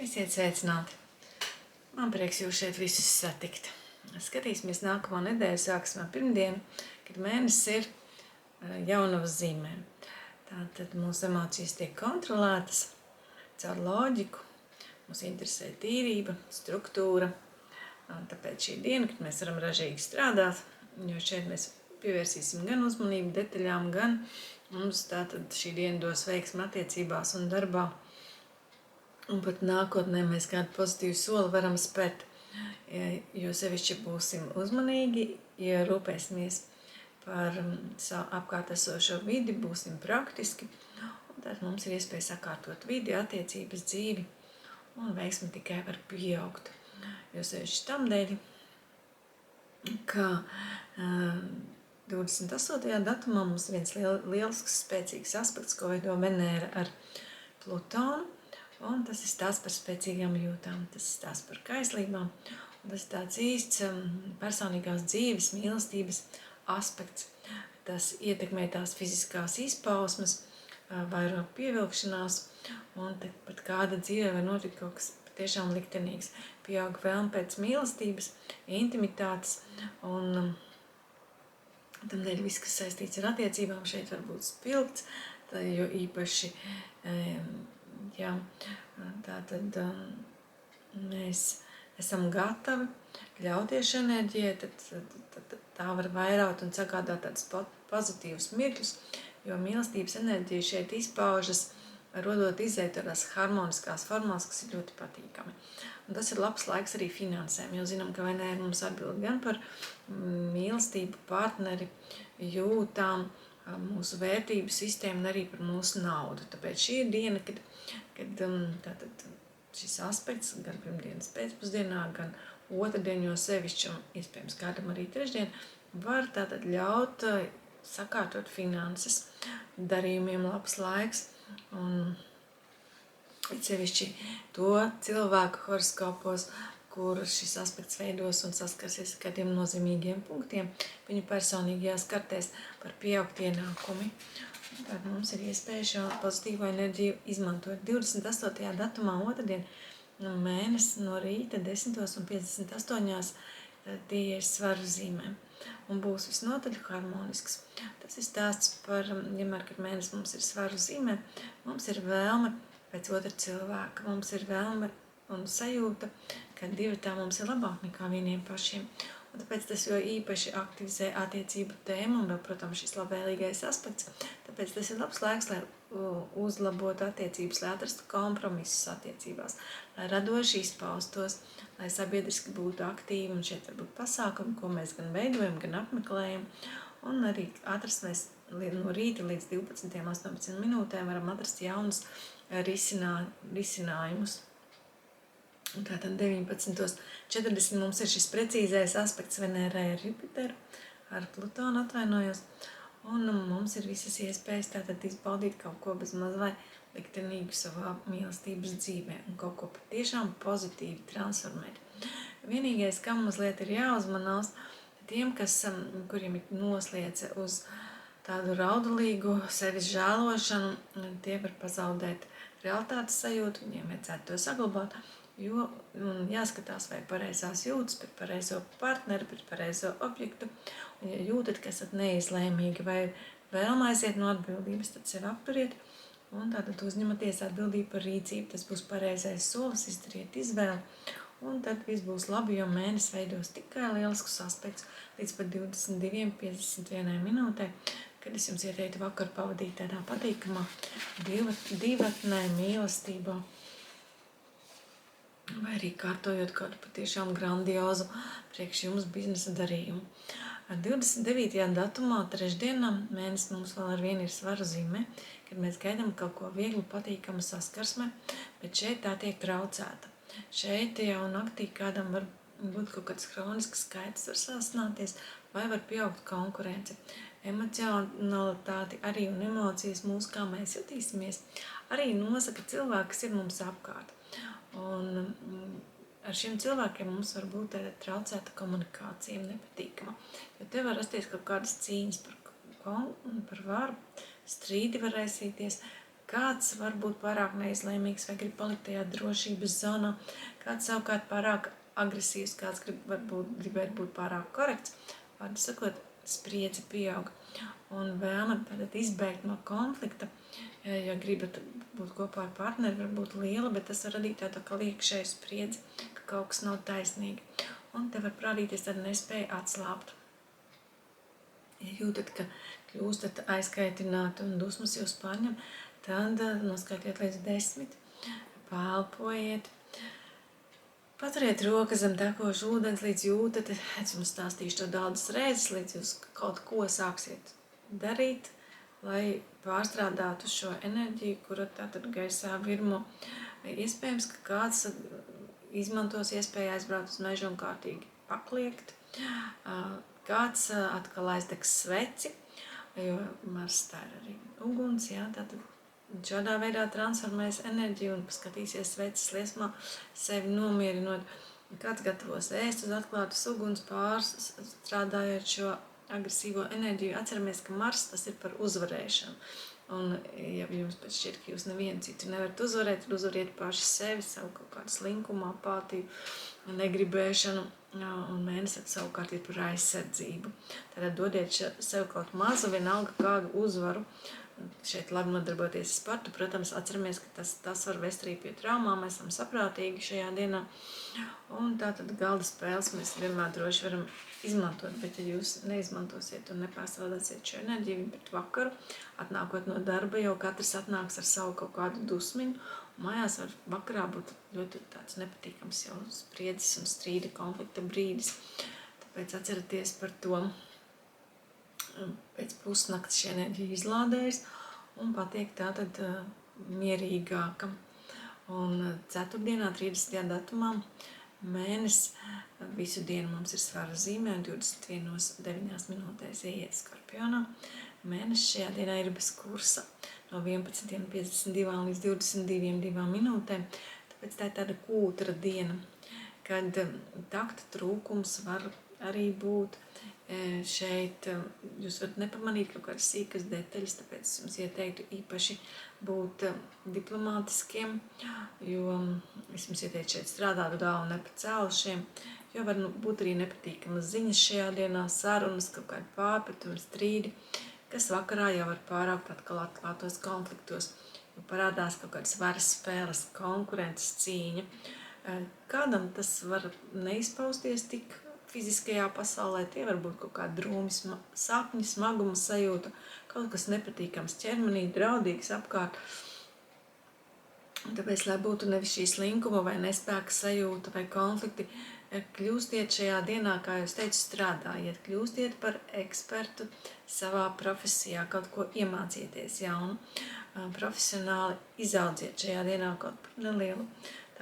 Esiet sveicināti! Man prieks jūs šeit visus satikt. Skatīsimies nākamo nedēļu, sāksim ar pirmdienu, kad mēnesis ir jaunavas zīmēm. Tātad mūsu emocijas tiek kontrolētas caur loģiku, mūs interesē tīrība, struktūra. Tāpēc šī diena, kad mēs varam ražīgi strādāt, jo šeit mēs pievērsīsim gan uzmanību detaļām, gan mums tātad šī diena dos veiksmi attiecībās un darbā. Un pat nākotnē mēs kādu pozitīvu soli varam spērt, jo sevišķi būsim uzmanīgi, ja rūpēsimies par savu apkārt esošo vidi, būsim praktiski, un tad mums ir iespēja sakārtot vidi, attiecības, dzīvi, un veiksmi tikai var pieaugt. Jo sevišķi tam dēļ, ka 28. datumā mums viens lielisks, spēcīgs aspekts, ko veido Venēra ar Plutonu. Un tas ir stāsts par spēcīgām jūtām, tas ir stāsts par kaislībām, un tas ir tāds īsts personīgās dzīves, mīlestības aspekts. Tas ietekmē tās fiziskās izpausmes, vairāk pievilkšanās, un pat kāda dzīvē var notikt kaut kas patiešām liktenīgs. Pieaug vēlme pēc mīlestības, intimitātes, un tamdēļ viss, kas saistīts ar attiecībām, šeit var būt spilgts, jo īpaši jā, tātad mēs esam gatavi ļauties šai enerģijai, tad tā var vairot un sagādāt tādus pozitīvus mirkļus, jo mīlestības enerģija šeit izpaužas, rodot izēju tādās harmoniskās formās, kas ir ļoti patīkami. Un tas ir labs laiks arī finansēm, jo zinām, ka Venēra mums atbild gan par mīlestību, partneri, jūtām, mūsu vērtību sistēmu un arī par mūsu naudu. Tāpēc šī ir diena, kad tātad šis aspekts gan pirmdienas pēcpusdienā, gan otrdien, jo sevišķi, un iespējams kādam arī trešdien, var tātad ļaut sakārtot finanses, darījumiem labs laiks, un sevišķi to cilvēku horoskopos, kur šis aspekts veidos un saskarsies ar kādiem nozīmīgiem punktiem viņu personīgajās kartēs par pieaugt ienākumi. Tad mums ir iespēja šo pozitīvo enerģiju izmantot. 28. datumā otrdien mēnesis no rīta 10:58 tie ir svaru zīmēm un būs visnotaļ harmonisks. Tas ir stāsts par, vienmēr, kad mēnesis mums ir svaru zīmē, mums ir vēlme pēc otra cilvēka, mums ir vēlme un sajūta, ka divi tā mums ir labāk nekā vieniem pašiem. Un tāpēc tas jo īpaši aktivizē attiecību tēmu un vēl, protams, šis labvēlīgais aspekts. Tāpēc tas ir labs laiks, lai uzlabotu attiecības, lai atrastu kompromisus attiecībās, lai radoši izpaustos, lai sabiedriski būtu aktīvi, un šeit var būt pasākumi, ko mēs gan veidojam, gan apmeklējam, un arī atrast mēs no rīta līdz 12:18 varam atrast jaunus risinājumus. Un tātad 19:40 mums ir šis precīzais aspekts Venērai ar Jupiteru, ar Plutonu atvainojos, un mums ir visas iespējas tātad izbaudīt kaut ko bez maz vai liktenīgu savā mīlestības dzīvē un kaut ko patiešām pozitīvi transformēt. Vienīgais, kam mazliet ir jāuzmanās, tiem, kuriem ir noslēdze uz tādu raudulīgu sevis žēlošanu, tie var pazaudēt realitātes sajūtu, viņiem vajadzētu to saglabāt, jo jāskatās, vai pareizās jūtas pret pareizo partneri, pret pareizo objektu, un ja jūtat, ka esat neizlēmīgi vai vēlme aiziet no atbildības, tad sevi apturiet un tātad uzņematies atbildību par rīcību. Tas būs pareizais solis, izdariet izvēli, un tad viss būs labi, jo mēnesis veidos tikai lieliskus aspektus līdz pat 22:51 minūtē, kad es jums ieteiktu vakaru pavadīt tādā patīkamā divatnē, mīlestībā, vai arī kārtojot kādu patiešām grandiozu priekš jums biznesa darījumu. 29. datumā, trešdienā, mēnesis mums vēl ar vienu ir svaru zīmē, kad mēs gaidām kaut ko viegli patīkamu saskarsmē, bet šeit tā tiek traucēta. Šeit jau naktī kādam var būt kaut kāds hronisks skaits, var sasnāties, vai var pieaugt konkurence. Emocionalitāti arī un emocijas mūsu, kā mēs jutīsimies, arī nosaka cilvēki, kas ir mums apkārt. Un ar šiem cilvēkiem mums var būt traucēta komunikācija, nepatīkama, jo te var rasties kaut kādas cīņas par varu, strīdi var raisīties, Kāds var būt pārāk neizlēmīgs vai grib palikt tajā drošības zonā, kāds savukārt pārāk agresīvs, kāds gribētu būt pārāk korekts. Vārdu sakot, spriedze pieaug. Un vēlme tātad izbēgt no konflikta, ja gribat būt kopā ar partneri, var būt liela, bet tas var radīt tādu kā iekšēju spriedzi, ka kaut kas nav taisnīgi. Un te var parādīties tāda nespēja atslābt. Ja jūtat, ka kļūstat aizkaitināti un dusmas jūs pārņem, tad noskaitiet līdz 10, pālpojiet, paturiet rokas zem tekoša ūdens, līdz jūtat, es jums stāstīšu to daudzas reizes, līdz jūs kaut ko sāksiet darīt, lai pārstrādātu šo enerģiju, kura tātad gaisā virmo. Iespējams, ka kāds izmantos iespēju aizbraukt uz mežu un kārtīgi pakliegt, kāds atkal aizdegs sveci, jo Mars tā ir arī uguns, jā, tātad šādā veidā transformēs enerģiju un paskatīsies sveces liesmā, sevi nomierinot. Kāds gatavos ēst uz atklātas uguns, pārstrādājot šo agresīvo enerģiju. Atceramies, ka Mars tas ir par uzvarēšanu. Un ja jums pēc šķiet, ka jūs nevienu citu nevarat uzvarēt, tad uzvariet paši sevi, savu kaut kādu slinkumu, apātiju, negribēšanu, un mēnesis savukārt ir par aizsardzību. Tātad dodiet sev kaut mazu, vienalga kādu uzvaru. Šeit labi nodarboties ar sportu, protams, atceramies, ka tas var vest arī pie traumām, mēs esam saprātīgi šajā dienā. Un tātad galda spēles mēs vienmēr droši varam izmantot, bet ja jūs neizmantosiet un nepārstrādāsiet šo enerģiju, bet vakaru, atnākot no darba, jau katrs atnāks ar savu kaut kādu dusmiņu, un mājās var vakarā būt ļoti tāds nepatīkams jau spriedzes un strīda konflikta brīdis. Tāpēc atceraties par to. Pēc pusnakts šī enerģija izlādējas un patiek tātad mierīgāka. Un ceturtdienā, 30. datumā, mēnesis visu dienu mums ir svara zīmē, 21:09 minūtēs ieiet Skorpionā. Mēnesis šajā dienā ir bez kursa no 11:52 līdz 22:02 minūtēm, tāpēc tā ir tāda kūtra diena, kad takta trūkums var arī būt. Šeit jūs varat nepamanīt kaut kādas sīkas detaļas, tāpēc es jums ieteiktu īpaši būt diplomātiskiem, jo es jums ieteiktu šeit strādāt galvu nepacēlušiem, jo var būt arī nepatīkamas ziņas šajā dienā, sarunas, kaut kādi pārpratumi, strīdi, kas vakarā jau var pāraukt atkal atklātos konfliktos, jo parādās kaut kādas varas spēles, konkurences cīņa. Kādam tas var neizpausties tik fiziskajā pasaulē, tie var būt kaut kādi drūmi sapņi, smaguma sajūta, kaut kas nepatīkams ķermenī, draudīgs apkārt. Un tāpēc, lai būtu nevis šī slinkuma vai nespēka sajūta vai konflikti, kļūstiet šajā dienā, kā jūs teicu, strādājiet, kļūstiet par ekspertu savā profesijā, kaut ko iemācieties jaunu, profesionāli izaudziet šajā dienā kaut par nelielu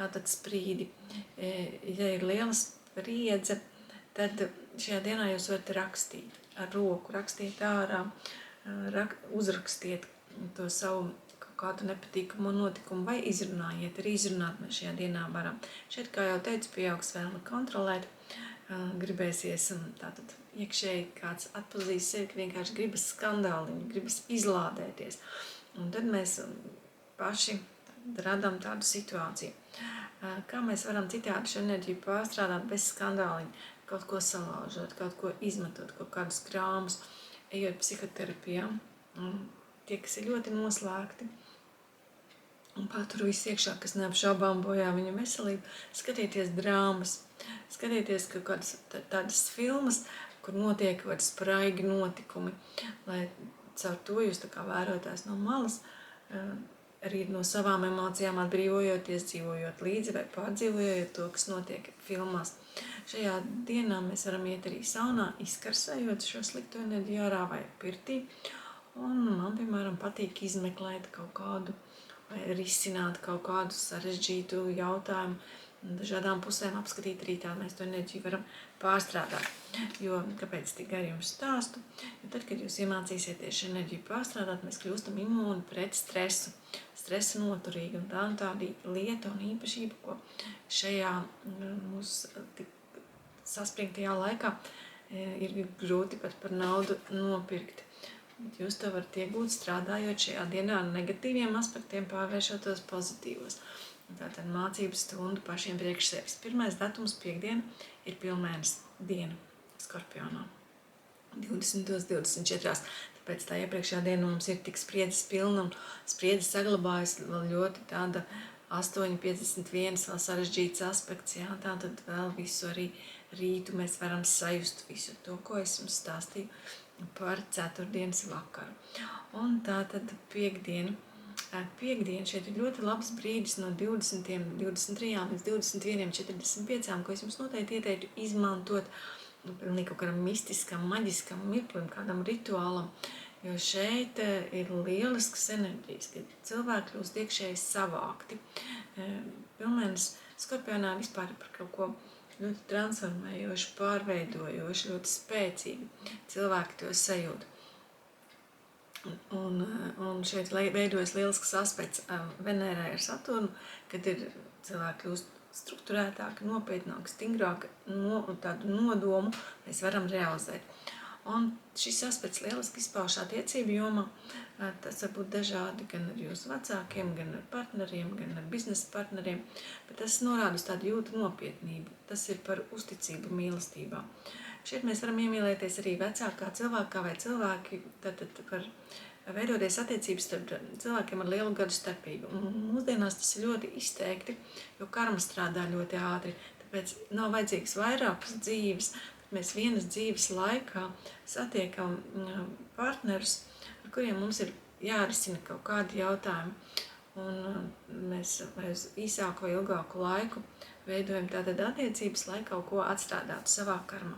tātad sprīdi. Ja ir liela spriedze, tad šajā dienā jūs varat rakstīt ar roku, rakstīt ārā, uzrakstiet to savu kaut kādu nepatīkamu notikumu vai izrunājiet, arī izrunāt mēs šajā dienā varam. Šeit, kā jau teicu, pieaugs vēlme kontrolēt, gribēsies tātad iekšēji kāds atpazīs sevi, ka vienkārši gribas skandāliņu, gribas izlādēties. Un tad mēs paši radām tādu situāciju. Kā mēs varam citādi šo enerģiju pārstrādāt bez skandāliņa? Kaut ko salaužot, kaut ko izmetot, kaut kādus krāmus, ejot psihoterapijā. Tie, kas ir ļoti noslēgti un patur visu iekšā, kas neapšaubām bojā viņa veselību, skatieties drāmas, skatieties kaut kādas tādas filmas, kur notiek kaut kādi spraigi notikumi, lai caur to jūs tā kā vērotājs no malas, arī no savām emocijām atbrīvojoties, dzīvojot līdzi vai pārdzīvojot to, kas notiek filmās. Šajā dienā mēs varam iet arī saunā, izkarsējot šo slikto enerģiju ārā vai pirtī. Un man, piemēram, patīk izmeklēt kaut kādu vai risināt kaut kādu sarežģītu jautājumu. Dažādām pusēm apskatīt arī tā, mēs to enerģiju varam pārstrādāt. Jo, kāpēc tik gari jums stāstu? Jo tad, kad jūs iemācīsieties šo enerģiju pārstrādāt, mēs kļūstam imūni pret stresu. Stresa noturīgi, un tā un tāda lieta un īpašība, ko šajā mūsu saspringtajā laikā ir grūti pat par naudu nopirkt. Bet jūs to varat iegūt strādājot šajā dienā ar negatīviem aspektiem, pārvēršotos pozitīvos. Tātad mācības stundu pašiem priekš sevis. Pirmais datums piekdiena ir pilnmēnes diena Skorpionā. 20.24. Tāpēc tā iepriekšējā diena mums ir tik spriedzes pilna un spriedze saglabājas vēl ļoti tāda 8.51 vēl sarežģīts aspekts. Jā, tātad vēl visu arī rītu mēs varam sajust visu to, ko es jums stāstīju par ceturtdienas vakaru. Un tātad piekdiena šeit ir ļoti labs brīdis no 20.23 līdz 21.45, ko es jums noteikti ieteiktu izmantot pilnīgi kaut kādam mistiskam, maģiskam mirklim, kādam rituālam, jo šeit ir lielisks enerģijas, kad cilvēki kļūst iekšēji savākti. Pilnmēnes Skorpionā vispār par kaut ko ļoti transformējoši, pārveidojoši, ļoti spēcīgi. Cilvēki to sajūt. Un šeit veidojas lielisks aspekts Venērai ar Saturnu, kad ir cilvēki kļūst strukturētāki, nopietnāki, stingrāki, tādu nodomu mēs varam realizēt. Un šis aspekts lieliski izpauž attiecību jomā. Tas var būt dažādi gan ar jūsu vecākiem, gan ar partneriem, gan ar biznesa partneriem, bet tas norāda uz tādu jūtu nopietnību. Tas ir par uzticību mīlestībā. Šeit mēs varam iemīlēties arī vecākā cilvēkā vai cilvēki, tad var veidoties attiecības starp cilvēkiem ar lielu gadu starpību. Un mūsdienās tas ir ļoti izteikti, jo karma strādā ļoti ātri, tāpēc nav vajadzīgs vairākas dzīves, bet mēs vienas dzīves laikā satiekam partnerus, ar kuriem mums ir jārisina kaut kādi jautājumi. Un mēs vai uz īsāku vai ilgāku laiku veidojam tātad attiecības, lai kaut ko atstrādātu savā karmā.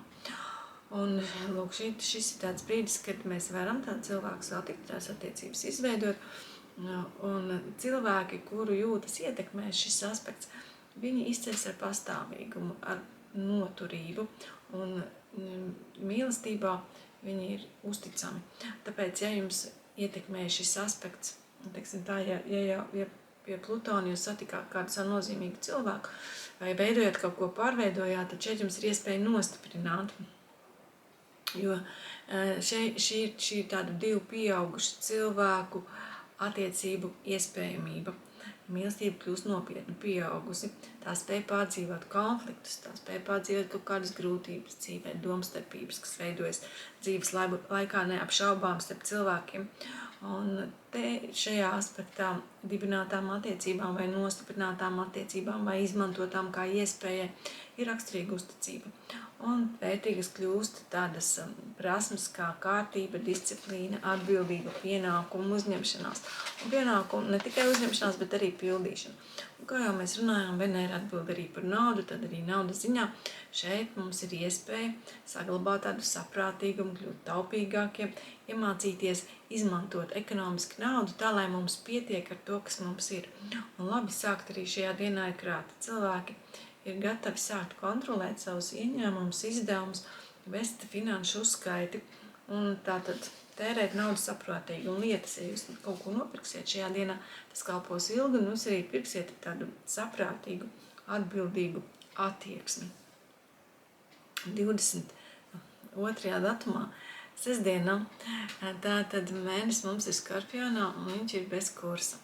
Un lūk, šis ir tāds brīdis, kad mēs varam tādu cilvēku satikt, tās attiecības izveidot. Un cilvēki, kuru jūtas ietekmē šis aspekts, viņi izceļas ar pastāvīgumu, ar noturību un mīlestībā viņi ir uzticami. Tāpēc, ja jums ietekmē šis aspekts, teiksim tā, ja pie Plutona jūs satikāt kādu savu nozīmīgu cilvēku vai veidojat kaut ko pārveidojāt, tad šeit jums ir iespēja nostiprināt. Jo šī ir tāda divu pieaugušu cilvēku attiecību iespējamība. Mīlestība kļūst nopietni pieaugusi. Tā spēja pārdzīvot konfliktus, tā spēja pārdzīvot kaut kādas grūtības dzīvē, domstarpības, kas veidojas dzīves laikā neapšaubām starp cilvēkiem. Un te šajā aspektā dibinātām attiecībām vai nostiprinātām attiecībām vai izmantotām kā iespējai ir raksturīga uzticība. Un vērtīgas kļūst tādas prasmes kā kārtība, disciplīna, atbildība, pienākumu uzņemšanās. Un pienākumu ne tikai uzņemšanās, bet arī pildīšana. Un kā jau mēs runājām, Venēra atbild arī par naudu, tad arī naudas ziņā šeit mums ir iespēja saglabāt tādu saprātīgumu, kļūt taupīgākiem, iemācīties izmantot ekonomiski naudu tā, lai mums pietiek ar to, kas mums ir. Un labi sākt arī šajā dienā ir krāta. Cilvēki ir gatavi sākt kontrolēt savus ieņēmumus, izdevumus, vest finanšu uzskaiti un tātad tērēt naudu saprātīgi. Un lietas, ja jūs kaut ko nopirksiet šajā dienā, tas kalpos ilgi un jūs arī pirksiet tādu saprātīgu, atbildīgu attieksmi. 22. datumā, sestdienā, tātad mēnesis mums ir Skorpionā un viņš ir bez kursa.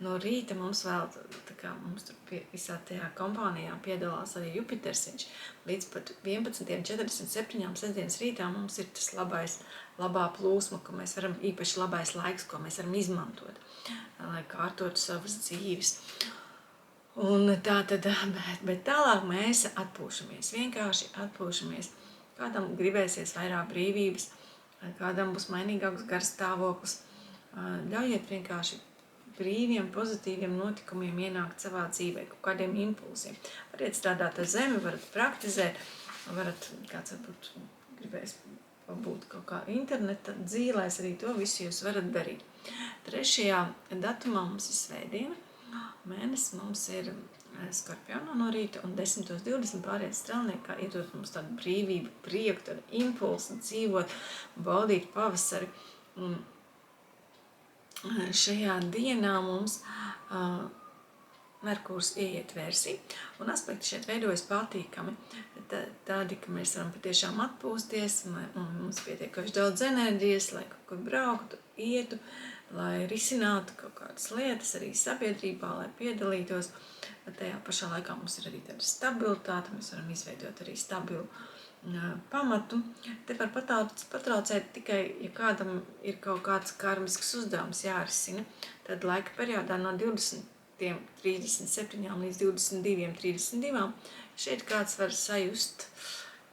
No rīta mums vēl, mums tur visā tajā kompānijā piedalās arī Jupiters, viņš līdz pat 11.47 sestdienas rītā mums ir tas labā plūsma, ko mēs varam, īpaši labais laiks, ko mēs varam izmantot, lai kārtotu savas dzīves. Un tātad, bet tālāk mēs atpūšamies, vienkārši atpūšamies. Kādam gribēsies vairāk brīvības, kādam būs mainīgāks garstāvoklis, ļaujiet vienkārši brīviem, pozitīviem notikumiem ienākt savā dzīvē, kaut kādiem impulsiem. Variet strādāt ar zemi, varat praktizēt, varat, kāds varbūt gribēs būt kaut kā interneta dzīlēs, arī to visu jūs varat darīt. 3. datumā mums ir svētdiena, mēnesis mums ir Skorpionā no rīta un 10.20 pāriet strelniekā, iedot mums tādu brīvību, prieku, tādu impulsu dzīvot, baudīt pavasari. Un šajā dienā mums Merkurs ieiet Vērsī, un aspekti šeit veidojas patīkami. Tādi, ka mēs varam patiešām atpūsties, un mums pietiekoši daudz enerģijas, lai kaut kur brauktu, ietu, lai risinātu kaut kādas lietas arī sabiedrībā, lai piedalītos. Bet tajā pašā laikā mums ir arī tāda stabilitāte, mēs varam izveidot arī stabilu pamatu. Te var patraucēt tikai, ja kādam ir kaut kāds karmisks uzdevums jārisina, tad laika periodā no 37 līdz 22. Šeit kāds var sajust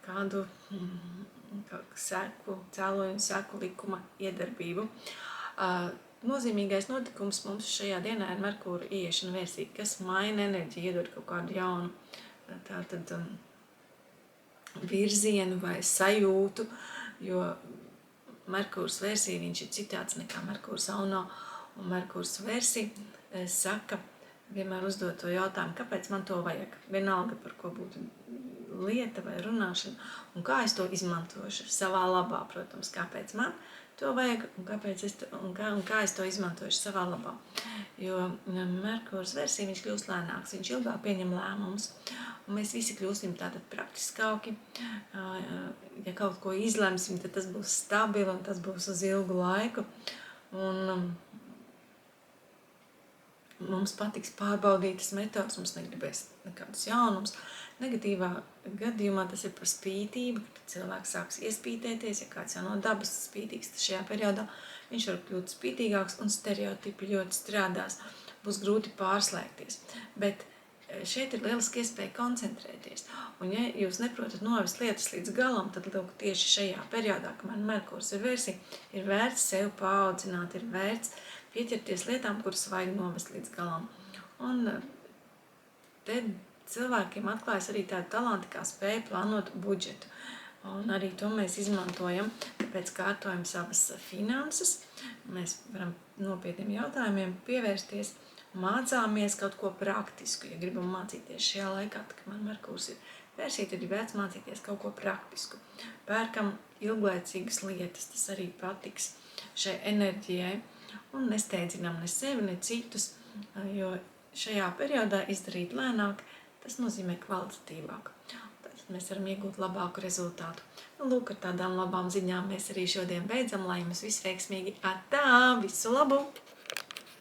kādu cēloņu seku likuma iedarbību. Nozīmīgais notikums mums šajā dienā ir Merkūra ieiešana Vērsī, kas maina enerģiju, iedod kaut kādu jaunu tātad virzienu vai sajūtu, jo Merkūrs Vērsī viņš ir citāds nekā Merkūrs Auno, un Merkūrs Vērsī saka, vienmēr uzdot to jautājumu, kāpēc man to vajag, vienalga par ko būtu lieta vai runāšana, un kā es to izmantošu savā labā, protams, kāpēc man to vajag, un kā es to izmantošu savā labā. Jo Merkūrs Vērsī viņš kļūst lēnāks, viņš ilgāk pieņem lēmumus, un mēs visi kļūsim tātad praktiskāki. Ja kaut ko izlemsim, tad tas būs stabili, un tas būs uz ilgu laiku, un mums patiks pārbaudītas metodas, mums negribēs nekādus jaunumus. Negatīvā gadījumā tas ir par spītību, kad cilvēks sāks iespītēties, ja kāds jau no dabas spītīgs, tad šajā periodā viņš var kļūt spītīgāks un stereotipi ļoti strādās. Būs grūti pārslēgties, bet šeit ir lieliski iespēja koncentrēties. Un ja jūs neprotat novest lietas līdz galam, tad lūk, tieši šajā periodā, kamēr Merkurs ir Vērsī, ir vērts sev paaudzināt, ir vērts pieķerties lietām, kuras vajag novest līdz galam. Un te cilvēkiem atklājas arī tāda talanti, kā spēja plānot budžetu. Un arī to mēs izmantojam, tāpēc kārtojam savas finanses. Mēs varam nopietniem jautājumiem pievērsties, mācāmies kaut ko praktisku. Ja gribam mācīties šajā laikā, kamēr Merkurs ir Vērsī, tad ir vērts mācīties kaut ko praktisku. Pērkam ilglaicīgas lietas, tas arī patiks šai enerģijai. Un nesteidzinām ne sevi, ne citus, jo šajā periodā izdarīt lēnāk, tas nozīmē kvalitatīvāk. Tad mēs varam iegūt labāku rezultātu. Lūk, ar tādām labām ziņām mēs arī šodien beidzam, lai jums viss veiksmīgi. Atā, visu labu!